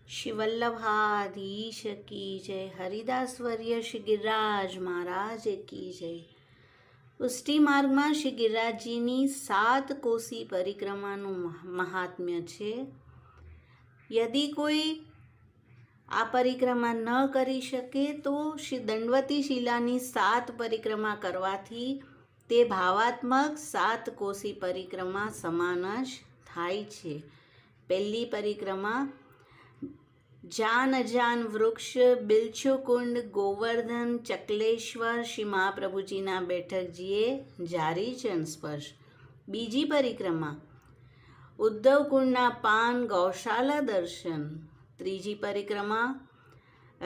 श्री वल्लभाधीश की जय। हरिदास वर्य श्री गिरिराज महाराज की जय। પુષ્ટિ માર્ગમાં શ્રી ગિરિરાજજીની 7 કોસી પરિક્રમાનું મહાત્મ્ય છે. યદિ કોઈ આ પરિક્રમા ન કરી શકે તો શ્રી દંડવતી શિલાની 7 પરિક્રમા કરવાથી તે ભાવાત્મક 7 કોસી પરિક્રમા સમાન જ થાય છે. પહેલી પરિક્રમા જાન અજાન વૃક્ષ બિલછુકુંડ ગોવર્ધન ચકલેશ્વર શ્રી મહાપ્રભુજીના બેઠકજીએ જારી ચરણ સ્પર્શ. બીજી પરિક્રમા ઉદ્ધવકુંડના પાન ગૌશાલા દર્શન. ત્રીજી પરિક્રમા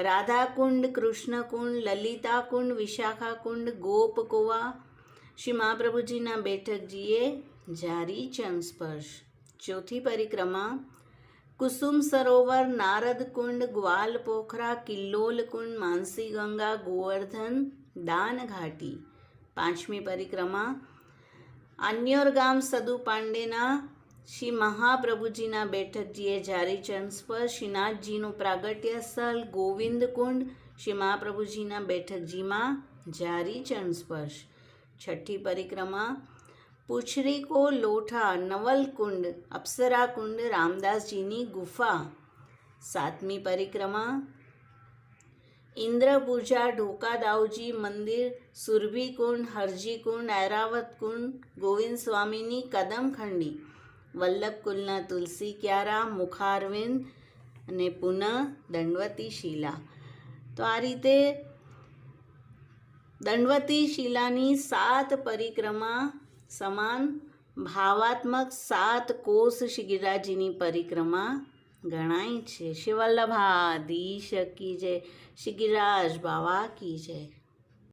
રાધાકુંડ કૃષ્ણકુંડ લલિતાકુંડ વિશાખાકુંડ ગોપકુવા શ્રી મહાપ્રભુજીના બેઠકજીએ જારી ચરણ સ્પર્શ. ચોથી પરિક્રમા કુસુમ સરોવર નારદ કુંડ ગ્વાલ પોખરા કિલ્લોલ કુંડ માનસી ગંગા ગોવર્ધન દાન ઘાટી. પાંચમી પરિક્રમા આન્યોર ગામ સદુ પાંડેના શ્રી મહાપ્રભુજીના બેઠકજીએ જારી ચરણ સ્પર્શ. શ્રીનાથજીનું પ્રાગટ્ય સ્થળ ગોવિંદ કુંડ શ્રી મહાપ્રભુજીના બેઠકજીમાં જારી ચરણ સ્પર્શ. છઠ્ઠી પરિક્રમા પુછરી કો લોઠા નવલકુંડ અપ્સરાકુંડ રામદાસજીની ગુફા. સાતમી પરિક્રમા ઇન્દ્રપૂજા ઢોકાદાવજી મંદિર સુરભીકુંડ હરજીકુંડ ઐરાવત કુંડ ગોવિંદ સ્વામીની કદમખંડી વલ્લભકુલના તુલસી ક્યારા મુખારવિંદ અને પુનઃ દંડવતી શિલા. તો આ રીતે દંડવતી શિલાની 7 પરિક્રમા સમાન ભાવાત્મક 7 કોસ શ્રી ગિરિરાજજીની પરિક્રમા ગણાય છે. શ્રી વલ્લભાધીશ કી જય. શ્રી ગિરિરાજ બાવા કી જય.